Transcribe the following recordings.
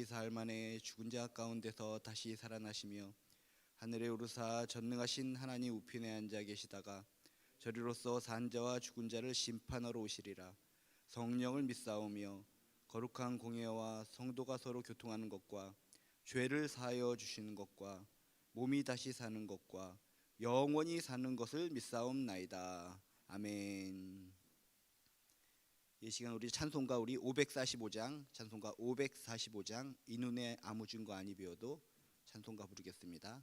사흘 만에 죽은 자 가운데서 다시 살아나시며 하늘에 오르사 전능하신 하나님 우편에 앉아 계시다가 저리로서 산 자와 죽은 자를 심판하러 오시리라. 성령을 믿사오며 거룩한 공예와 성도가 서로 교통하는 것과 죄를 사하여 주시는 것과 몸이 다시 사는 것과 영원히 사는 것을 믿사옵나이다. 아멘. 이 시간 우리 찬송가 545장 찬송가 545장 이 눈에 아무 증거 아니 비어도 찬송가 부르겠습니다.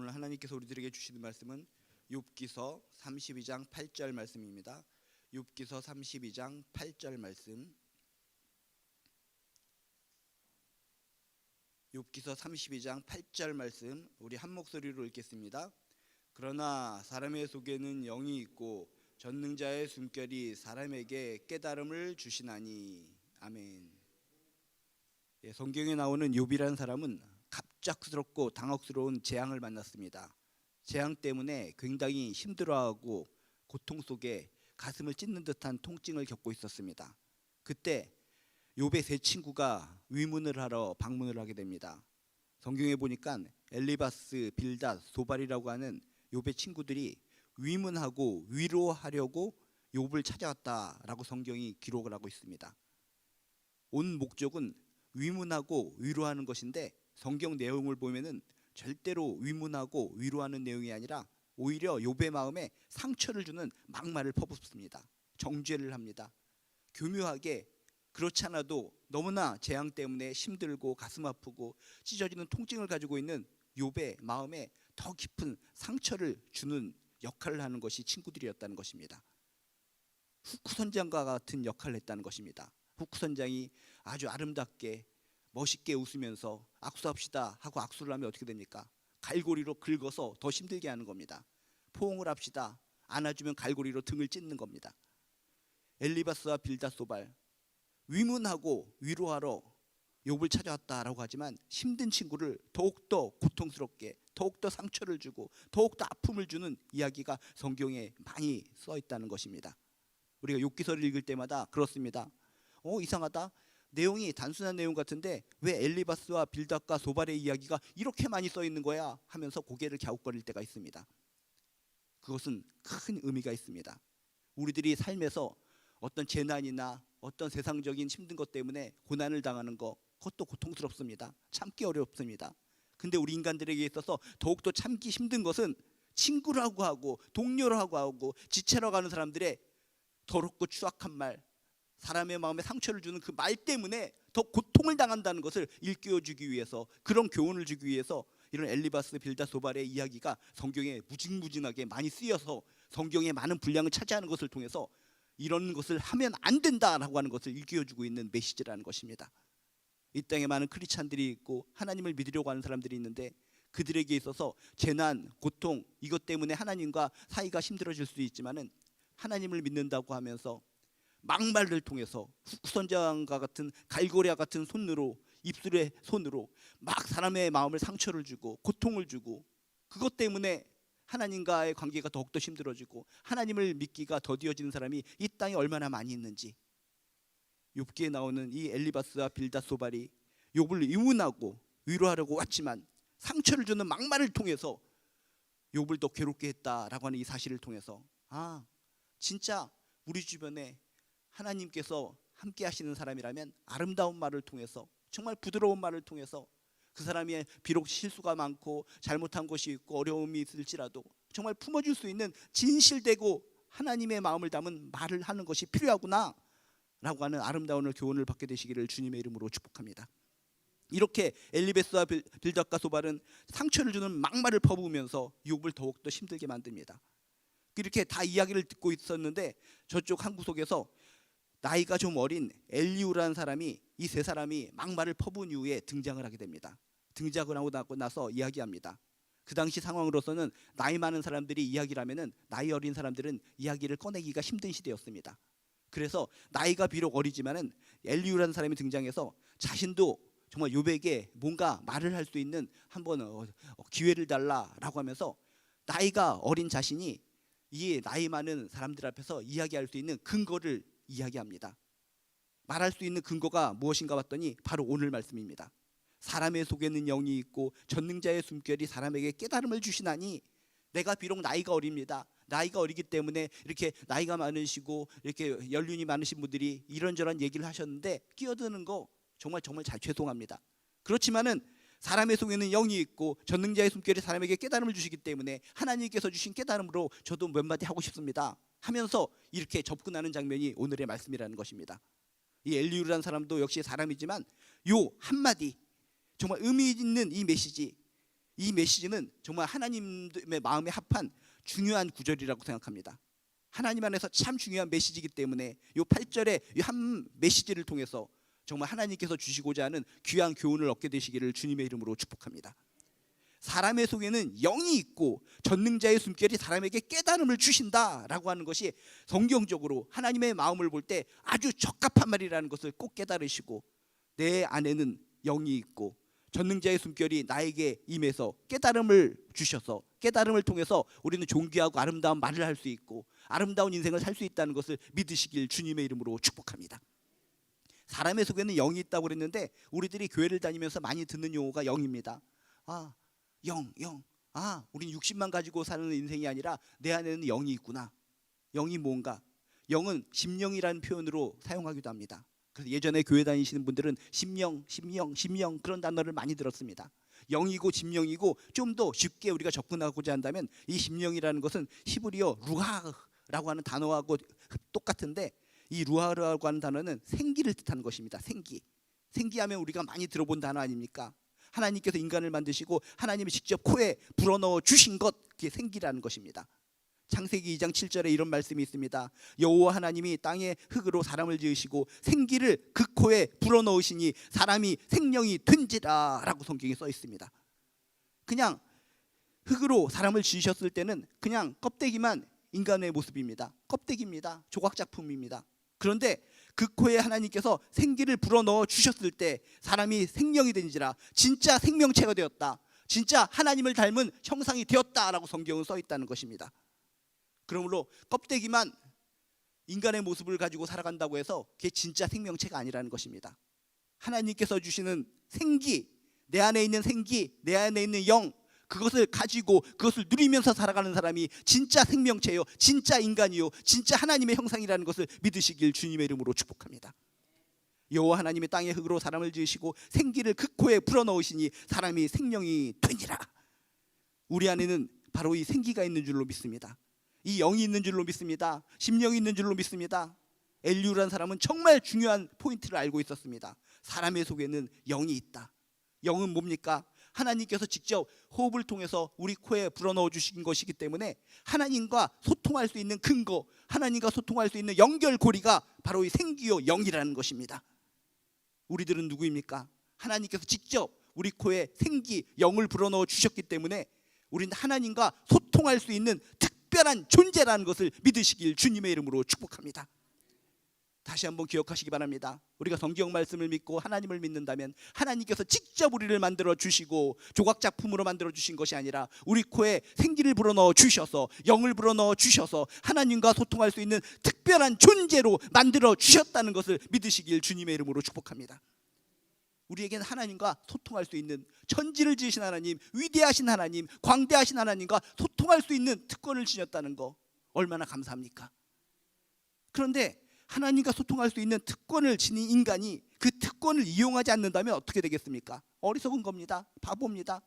오늘 하나님께서 우리들에게 주시는 말씀은 욥기서 32장 8절 말씀입니다. 욥기서 32장 8절 말씀. 욥기서 32장 8절 말씀 우리 한 목소리로 읽겠습니다. 그러나 사람의 속에는 영이 있고 전능자의 숨결이 사람에게 깨달음을 주시나니. 아멘. 성경에 나오는 욥이라는 사람은 갑작스럽고 당혹스러운 재앙을 만났습니다. 재앙 때문에 굉장히 힘들어하고 고통 속에 가슴을 찢는 듯한 통증을 겪고 있었습니다. 그때 욥의 세 친구가 위문을 하러 방문을 하게 됩니다. 성경에 보니까 엘리바스, 빌닷, 소발이라고 하는 욥의 친구들이 위문하고 위로하려고 욥을 찾아왔다라고 성경이 기록을 하고 있습니다. 온 목적은 위문하고 위로하는 것인데 성경 내용을 보면은 절대로 위문하고 위로하는 내용이 아니라 오히려 욥의 마음에 상처를 주는 막말을 퍼붓습니다. 정죄를 합니다. 교묘하게 그렇지 않아도 너무나 재앙 때문에 힘들고 가슴 아프고 찢어지는 통증을 가지고 있는 욥의 마음에 더 깊은 상처를 주는 역할을 하는 것이 친구들이었다는 것입니다. 후쿠 선장과 같은 역할을 했다는 것입니다. 후쿠 선장이 아주 아름답게 멋있게 웃으면서 악수합시다 하고 악수를 하면 어떻게 됩니까? 갈고리로 긁어서 더 힘들게 하는 겁니다. 포옹을 합시다. 안아주면 갈고리로 등을 찢는 겁니다. 엘리바스와 빌닷, 소발 위문하고 위로하러 욥을 찾아왔다라고 하지만 힘든 친구를 더욱더 고통스럽게 더욱더 상처를 주고 더욱더 아픔을 주는 이야기가 성경에 많이 써 있다는 것입니다. 우리가 욥기서를 읽을 때마다 그렇습니다. 이상하다. 내용이 단순한 내용 같은데 왜 엘리바스와 빌닷과 소발의 이야기가 이렇게 많이 써 있는 거야 하면서 고개를 갸웃거릴 때가 있습니다. 그것은 큰 의미가 있습니다. 우리들이 삶에서 어떤 재난이나 어떤 세상적인 힘든 것 때문에 고난을 당하는 거, 그것도 고통스럽습니다. 참기 어렵습니다. 근데 우리 인간들에게 있어서 더욱더 참기 힘든 것은 친구라고 하고 동료라고 하고 지체라고 하는 사람들의 더럽고 추악한 말, 사람의 마음에 상처를 주는 그 말 때문에 더 고통을 당한다는 것을 일깨워주기 위해서, 그런 교훈을 주기 위해서 이런 엘리바스 빌닷소발의 이야기가 성경에 무궁무진하게 많이 쓰여서 성경의 많은 분량을 차지하는 것을 통해서 이런 것을 하면 안 된다라고 하는 것을 일깨워주고 있는 메시지라는 것입니다. 이 땅에 많은 크리스찬들이 있고 하나님을 믿으려고 하는 사람들이 있는데 그들에게 있어서 재난, 고통, 이것 때문에 하나님과 사이가 힘들어질 수도 있지만은 하나님을 믿는다고 하면서 막말을 통해서 후선장과 같은 갈고리와 같은 손으로, 입술의 손으로 막 사람의 마음을 상처를 주고 고통을 주고, 그것 때문에 하나님과의 관계가 더욱더 힘들어지고 하나님을 믿기가 더디어지는 사람이 이 땅에 얼마나 많이 있는지, 욥기에 나오는 이 엘리바스와 빌닷소발이 욥을 위문하고 위로하려고 왔지만 상처를 주는 막말을 통해서 욥을 더 괴롭게 했다라고 하는 이 사실을 통해서, 아, 진짜 우리 주변에 하나님께서 함께 하시는 사람이라면 아름다운 말을 통해서, 정말 부드러운 말을 통해서 그 사람이 비록 실수가 많고 잘못한 것이 있고 어려움이 있을지라도 정말 품어줄 수 있는 진실되고 하나님의 마음을 담은 말을 하는 것이 필요하구나 라고 하는 아름다운 교훈을 받게 되시기를 주님의 이름으로 축복합니다. 이렇게 엘리바스와 빌닷과 소발은 상처를 주는 막말을 퍼부으면서 욥을 더욱더 힘들게 만듭니다. 이렇게 다 이야기를 듣고 있었는데 저쪽 한 구석에서 나이가 좀 어린 엘리후라는 사람이, 이 세 사람이 막말을 퍼부은 이후에 등장을 하게 됩니다. 등장을 하고 나서 이야기합니다. 그 당시 상황으로서는 나이 많은 사람들이 이야기를 하면은 나이 어린 사람들은 이야기를 꺼내기가 힘든 시대였습니다. 그래서 나이가 비록 어리지만은 엘리후라는 사람이 등장해서 자신도 정말 욥에게 뭔가 말을 할 수 있는 한번 기회를 달라라고 하면서 나이가 어린 자신이 이 나이 많은 사람들 앞에서 이야기할 수 있는 근거를 이야기합니다. 말할 수 있는 근거가 무엇인가 봤더니 바로 오늘 말씀입니다. 사람의 속에는 영이 있고 전능자의 숨결이 사람에게 깨달음을 주시나니, 내가 비록 나이가 어립니다. 나이가 어리기 때문에 이렇게 나이가 많으시고 이렇게 연륜이 많으신 분들이 이런저런 얘기를 하셨는데 끼어드는 거 정말 잘 죄송합니다. 그렇지만은 사람의 속에는 영이 있고 전능자의 숨결이 사람에게 깨달음을 주시기 때문에 하나님께서 주신 깨달음으로 저도 몇 마디 하고 싶습니다 하면서 이렇게 접근하는 장면이 오늘의 말씀이라는 것입니다. 이 엘리후라는 사람도 역시 사람이지만 요 한마디, 정말 의미 있는 이 메시지는 정말 하나님의 마음에 합한 중요한 구절이라고 생각합니다. 하나님 안에서 참 중요한 메시지이기 때문에 요 8절의 이 한 메시지를 통해서 정말 하나님께서 주시고자 하는 귀한 교훈을 얻게 되시기를 주님의 이름으로 축복합니다. 사람의 속에는 영이 있고 전능자의 숨결이 사람에게 깨달음을 주신다라고 하는 것이 성경적으로 하나님의 마음을 볼 때 아주 적합한 말이라는 것을 꼭 깨달으시고, 내 안에는 영이 있고 전능자의 숨결이 나에게 임해서 깨달음을 주셔서 깨달음을 통해서 우리는 존귀하고 아름다운 말을 할 수 있고 아름다운 인생을 살 수 있다는 것을 믿으시길 주님의 이름으로 축복합니다. 사람의 속에는 영이 있다고 그랬는데 우리들이 교회를 다니면서 많이 듣는 용어가 영입니다. 아, 영. 아, 우린 60만 가지고 사는 인생이 아니라 내 안에는 영이 있구나. 영이 뭔가? 영은 심령이라는 표현으로 사용하기도 합니다. 그래서 예전에 교회 다니시는 분들은 심령 그런 단어를 많이 들었습니다. 영이고 심령이고 좀 더 쉽게 우리가 접근하고자 한다면 이 심령이라는 것은 히브리어 루하라고 하는 단어하고 똑같은데, 이 루하라고 하는 단어는 생기를 뜻하는 것입니다. 생기하면 우리가 많이 들어본 단어 아닙니까? 하나님께서 인간을 만드시고 하나님이 직접 코에 불어넣어 주신 것, 그게 생기라는 것입니다. 창세기 2장 7절에 이런 말씀이 있습니다. 여호와 하나님이 땅의 흙으로 사람을 지으시고 생기를 그 코에 불어넣으시니 사람이 생명이 된지라 라고 성경에 써 있습니다. 그냥 흙으로 사람을 지으셨을 때는 그냥 껍데기만 인간의 모습입니다. 껍데기입니다. 조각작품입니다. 그런데 그 코에 하나님께서 생기를 불어넣어 주셨을 때 사람이 생명이 된지라, 진짜 생명체가 되었다, 진짜 하나님을 닮은 형상이 되었다라고 성경은 써 있다는 것입니다. 그러므로 껍데기만 인간의 모습을 가지고 살아간다고 해서 그게 진짜 생명체가 아니라는 것입니다. 하나님께서 주시는 생기, 내 안에 있는 생기, 내 안에 있는 영, 그것을 가지고 그것을 누리면서 살아가는 사람이 진짜 생명체요, 진짜 인간이요, 진짜 하나님의 형상이라는 것을 믿으시길 주님의 이름으로 축복합니다. 여호와 하나님이 땅의 흙으로 사람을 지으시고 생기를 그 코에 불어넣으시니 사람이 생명이 되니라. 우리 안에는 바로 이 생기가 있는 줄로 믿습니다. 이 영이 있는 줄로 믿습니다. 심령이 있는 줄로 믿습니다. 엘리후라는 사람은 정말 중요한 포인트를 알고 있었습니다. 사람의 속에는 영이 있다. 영은 뭡니까? 하나님께서 직접 호흡을 통해서 우리 코에 불어넣어 주신 것이기 때문에 하나님과 소통할 수 있는 근거, 하나님과 소통할 수 있는 연결고리가 바로 이 생기요 영이라는 것입니다. 우리들은 누구입니까? 하나님께서 직접 우리 코에 생기, 영을 불어넣어 주셨기 때문에 우리는 하나님과 소통할 수 있는 특별한 존재라는 것을 믿으시길 주님의 이름으로 축복합니다. 다시 한번 기억하시기 바랍니다. 우리가 성경 말씀을 믿고 하나님을 믿는다면 하나님께서 직접 우리를 만들어 주시고 조각작품으로 만들어 주신 것이 아니라 우리 코에 생기를 불어넣어 주셔서 영을 불어넣어 주셔서 하나님과 소통할 수 있는 특별한 존재로 만들어 주셨다는 것을 믿으시길 주님의 이름으로 축복합니다. 우리에게는 하나님과 소통할 수 있는, 천지를 지으신 하나님, 위대하신 하나님, 광대하신 하나님과 소통할 수 있는 특권을 주셨다는 거 얼마나 감사합니까? 그런데 하나님과 소통할 수 있는 특권을 지닌 인간이 그 특권을 이용하지 않는다면 어떻게 되겠습니까? 어리석은 겁니다. 바보입니다.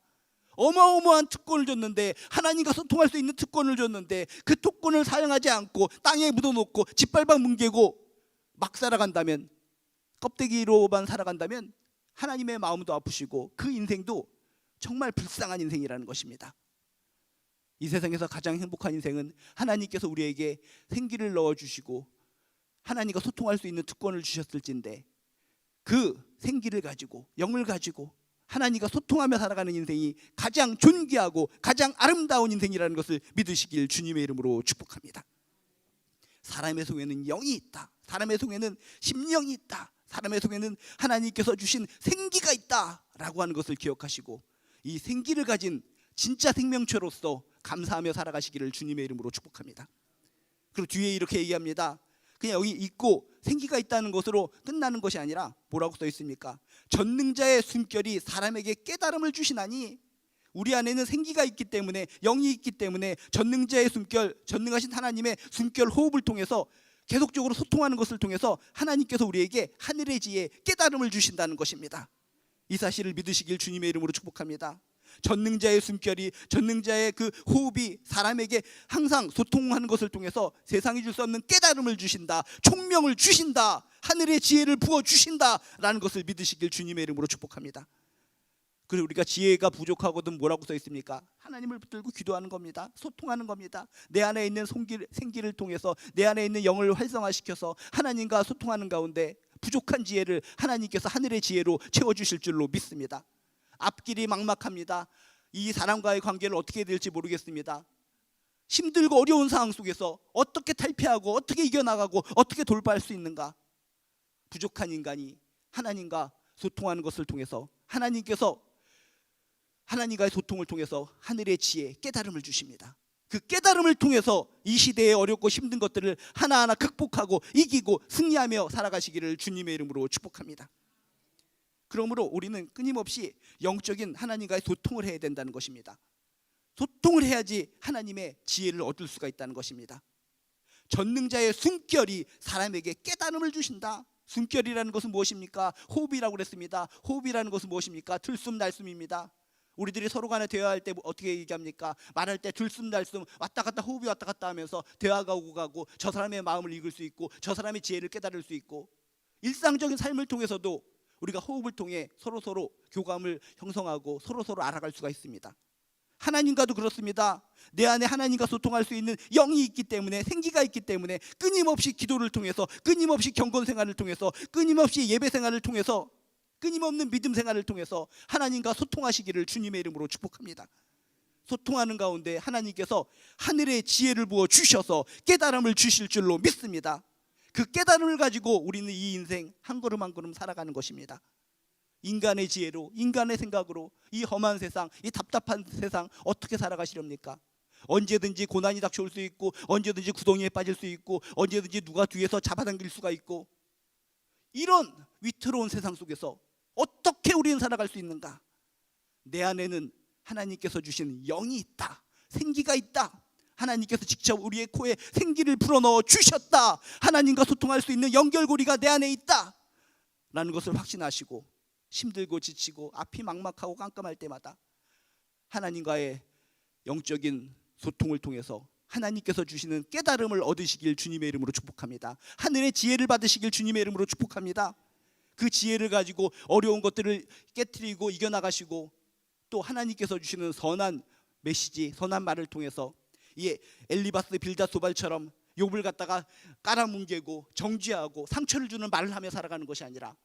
어마어마한 특권을 줬는데, 하나님과 소통할 수 있는 특권을 줬는데 그 특권을 사용하지 않고 땅에 묻어놓고 짓밟아 뭉개고 막 살아간다면, 껍데기로만 살아간다면 하나님의 마음도 아프시고 그 인생도 정말 불쌍한 인생이라는 것입니다. 이 세상에서 가장 행복한 인생은 하나님께서 우리에게 생기를 넣어주시고 하나님과 소통할 수 있는 특권을 주셨을진데, 그 생기를 가지고 영을 가지고 하나님과 소통하며 살아가는 인생이 가장 존귀하고 가장 아름다운 인생이라는 것을 믿으시길 주님의 이름으로 축복합니다. 사람의 속에는 영이 있다. 사람의 속에는 심령이 있다. 사람의 속에는 하나님께서 주신 생기가 있다라고 하는 것을 기억하시고 이 생기를 가진 진짜 생명체로서 감사하며 살아가시기를 주님의 이름으로 축복합니다. 그리고 뒤에 이렇게 얘기합니다. 그냥 여기 있고 생기가 있다는 것으로 끝나는 것이 아니라 뭐라고 써 있습니까? 전능자의 숨결이 사람에게 깨달음을 주시나니, 우리 안에는 생기가 있기 때문에, 영이 있기 때문에 전능자의 숨결, 전능하신 하나님의 숨결 호흡을 통해서 계속적으로 소통하는 것을 통해서 하나님께서 우리에게 하늘의 지혜, 깨달음을 주신다는 것입니다. 이 사실을 믿으시길 주님의 이름으로 축복합니다. 전능자의 숨결이, 전능자의 그 호흡이 사람에게 항상 소통하는 것을 통해서 세상이 줄 수 없는 깨달음을 주신다, 총명을 주신다, 하늘의 지혜를 부어주신다라는 것을 믿으시길 주님의 이름으로 축복합니다. 그리고 우리가 지혜가 부족하거든 뭐라고 써 있습니까? 하나님을 붙들고 기도하는 겁니다. 소통하는 겁니다. 내 안에 있는 생기를 통해서, 내 안에 있는 영을 활성화시켜서 하나님과 소통하는 가운데 부족한 지혜를 하나님께서 하늘의 지혜로 채워주실 줄로 믿습니다. 앞길이 막막합니다. 이 사람과의 관계를 어떻게 해야 될지 모르겠습니다. 힘들고 어려운 상황 속에서 어떻게 탈피하고 어떻게 이겨나가고 어떻게 돌파할 수 있는가? 부족한 인간이 하나님과 소통하는 것을 통해서 하나님과의 소통을 통해서 하늘의 지혜, 깨달음을 주십니다. 그 깨달음을 통해서 이 시대의 어렵고 힘든 것들을 하나하나 극복하고 이기고 승리하며 살아가시기를 주님의 이름으로 축복합니다. 그러므로 우리는 끊임없이 영적인 하나님과의 소통을 해야 된다는 것입니다. 소통을 해야지 하나님의 지혜를 얻을 수가 있다는 것입니다. 전능자의 숨결이 사람에게 깨달음을 주신다. 숨결이라는 것은 무엇입니까? 호흡이라고 그랬습니다. 호흡이라는 것은 무엇입니까? 들숨날숨입니다. 우리들이 서로 간에 대화할 때 어떻게 얘기합니까? 말할 때 들숨날숨, 왔다 갔다, 호흡이 왔다 갔다 하면서 대화가 오고 가고, 저 사람의 마음을 읽을 수 있고 저 사람의 지혜를 깨달을 수 있고, 일상적인 삶을 통해서도 우리가 호흡을 통해 서로 교감을 형성하고 서로 알아갈 수가 있습니다. 하나님과도 그렇습니다. 내 안에 하나님과 소통할 수 있는 영이 있기 때문에, 생기가 있기 때문에 끊임없이 기도를 통해서, 끊임없이 경건 생활을 통해서, 끊임없이 예배 생활을 통해서, 끊임없는 믿음 생활을 통해서 하나님과 소통하시기를 주님의 이름으로 축복합니다. 소통하는 가운데 하나님께서 하늘의 지혜를 부어 주셔서 깨달음을 주실 줄로 믿습니다. 그 깨달음을 가지고 우리는 이 인생 한 걸음 한 걸음 살아가는 것입니다. 인간의 지혜로, 인간의 생각으로 이 험한 세상, 이 답답한 세상 어떻게 살아가시렵니까? 언제든지 고난이 닥쳐올 수 있고, 언제든지 구덩이에 빠질 수 있고, 언제든지 누가 뒤에서 잡아당길 수가 있고, 이런 위태로운 세상 속에서 어떻게 우리는 살아갈 수 있는가? 내 안에는 하나님께서 주신 영이 있다, 생기가 있다. 하나님께서 직접 우리의 코에 생기를 불어넣어 주셨다. 하나님과 소통할 수 있는 연결고리가 내 안에 있다. 것을 확신하시고 힘들고 지치고 앞이 막막하고 깜깜할 때마다 하나님과의 영적인 소통을 통해서 하나님께서 주시는 깨달음을 얻으시길 주님의 이름으로 축복합니다. 하늘의 지혜를 받으시길 주님의 이름으로 축복합니다. 그 지혜를 가지고 어려운 것들을 깨트리고 이겨나가시고 또 하나님께서 주시는 선한 메시지, 선한 말을 통해서 이 엘리바스 빌닷소발처럼 욥을 갖다가 깔아뭉개고 정죄하고 상처를 주는 말을 하며 살아가는 것이 아니라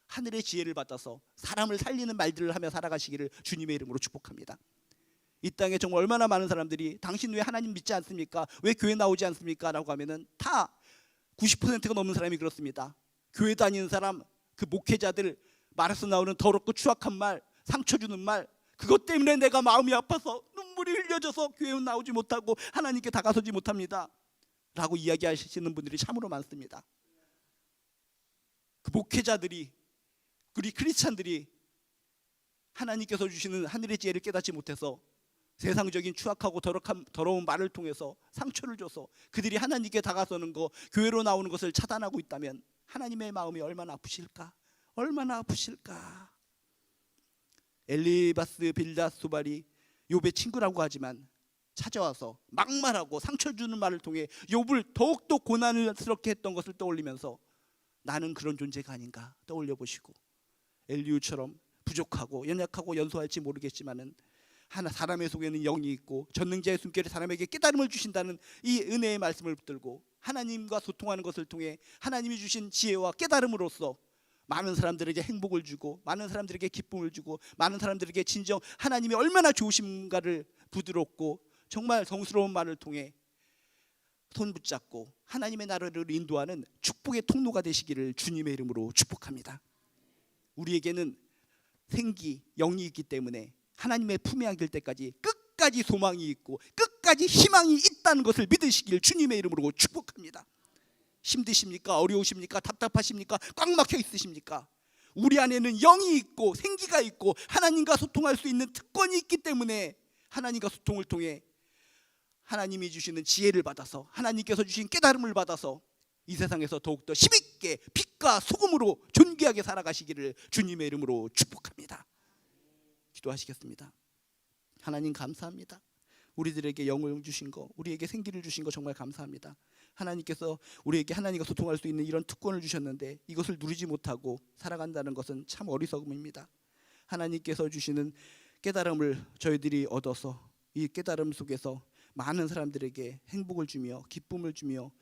하늘의 지혜를 받아서 사람을 살리는 말들을 하며 살아가시기를 주님의 이름으로 축복합니다. 이 땅에 정말 얼마나 많은 사람들이 당신 왜 하나님 믿지 않습니까? 왜 교회 나오지 않습니까? 라고 하면은 다 90%가 넘는 사람이 그렇습니다. 교회 다니는 사람, 그 목회자들 말에서 나오는 더럽고 추악한 말, 상처 주는 말, 그것 때문에 내가 마음이 아파서 눈물이 흘려져서 교회 나오지 못하고 하나님께 다가서지 못합니다 라고 이야기하시는 분들이 참으로 많습니다. 그 목회자들이, 우리 크리스찬들이 하나님께서 주시는 하늘의 지혜를 깨닫지 못해서 세상적인 추악하고 더러운 말을 통해서 상처를 줘서 그들이 하나님께 다가서는 거, 교회로 나오는 것을 차단하고 있다면 하나님의 마음이 얼마나 아프실까? 얼마나 아프실까? 엘리바스 빌닷소발이 욥의 친구라고 하지만 찾아와서 막말하고 상처 주는 말을 통해 욥을 더욱더 고난스럽게 했던 것을 떠올리면서 나는 그런 존재가 아닌가 떠올려 보시고, 엘리후처럼 부족하고 연약하고 연소할지 모르겠지만은 하나 사람의 속에는 영이 있고 전능자의 숨결이 사람에게 깨달음을 주신다는 이 은혜의 말씀을 붙들고 하나님과 소통하는 것을 통해 하나님이 주신 지혜와 깨달음으로써 많은 사람들에게 행복을 주고 많은 사람들에게 기쁨을 주고 많은 사람들에게 진정 하나님이 얼마나 좋으신가를 부드럽고 정말 성스러운 말을 통해 손 붙잡고 하나님의 나라를 인도하는 축복의 통로가 되시기를 주님의 이름으로 축복합니다. 우리에게는 생기, 영이 있기 때문에 하나님의 품에 안길 때까지 끝까지 소망이 있고 끝까지 희망이 있다는 것을 믿으시길 주님의 이름으로 축복합니다. 힘드십니까? 어려우십니까? 답답하십니까? 꽉 막혀 있으십니까? 우리 안에는 영이 있고 생기가 있고 하나님과 소통할 수 있는 특권이 있기 때문에 하나님과 소통을 통해 하나님이 주시는 지혜를 받아서 하나님께서 주신 깨달음을 받아서 이 세상에서 더욱더 힘있게 빛과 소금으로 존귀하게 살아가시기를 주님의 이름으로 축복합니다. 기도하시겠습니다. 하나님 감사합니다. 우리들에게 영을 주신 거, 우리에게 생기를 주신 거 정말 감사합니다. 하나님께서 우리에게 하나님과 소통할 수 있는 이런 특권을 주셨는데 이것을 누리지 못하고 살아간다는 것은 참 어리석음입니다. 하나님께서 주시는 깨달음을 저희들이 얻어서 이 깨달음 속에서 많은 사람들에게 행복을 주며 기쁨을 주며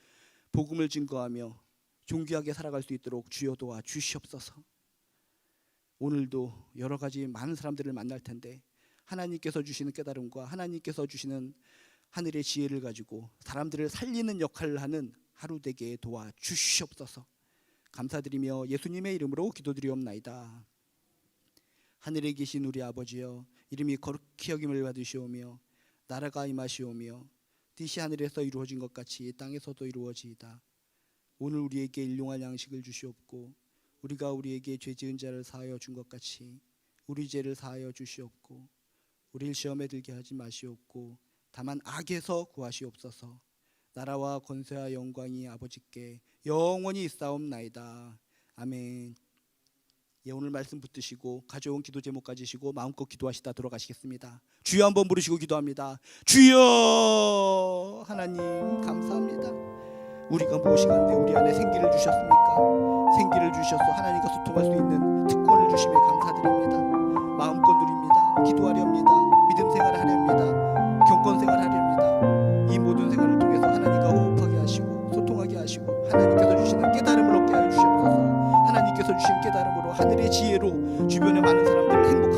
복음을 증거하며 존귀하게 살아갈 수 있도록 주여 도와 주시옵소서. 오늘도 여러 가지 많은 사람들을 만날 텐데 하나님께서 주시는 깨달음과 하나님께서 주시는 하늘의 지혜를 가지고 사람들을 살리는 역할을 하는 하루 되게 도와 주시옵소서. 감사드리며 예수님의 이름으로 기도드리옵나이다. 하늘에 계신 우리 아버지여, 이름이 거룩히 여김을 받으시오며 나라가 임하시오며 뜻이 하늘에서 이루어진 것 같이 땅에서도 이루어지이다. 오늘 우리에게 일용할 양식을 주시옵고 우리가 우리에게 죄 지은 자를 사하여 준 것 같이 우리 죄를 사하여 주시옵고 우리를 시험에 들게 하지 마시옵고 다만 악에서 구하시옵소서. 나라와 권세와 영광이 아버지께 영원히 있사옵나이다. 아멘. 예, 오늘 말씀 붙드시고 가져온 기도 제목 가지시고 마음껏 기도하시다 돌아가시겠습니다. 주여 한번 부르시고 기도합니다. 주여. 하나님 감사합니다. 우리가 무엇이간데 우리 안에 생기를 주셨습니까? 생기를 주셔서 하나님과 소통할 수 있는 특권을 주심에 감사드립니다. 마음껏 누립니다. 기도하렵니다. 믿음 생활을 하렵니다. 경건 생활을 하렵니다. 이 모든 생활을 통해서 하나님과 호흡하게 하시고 소통하게 하시고 하나님께서 주시는 깨달음을 얻게 하여 주시옵소서. 하나님께서 주신 깨달음으로 하늘의 지혜로 주변의 많은 사람들을 행복하게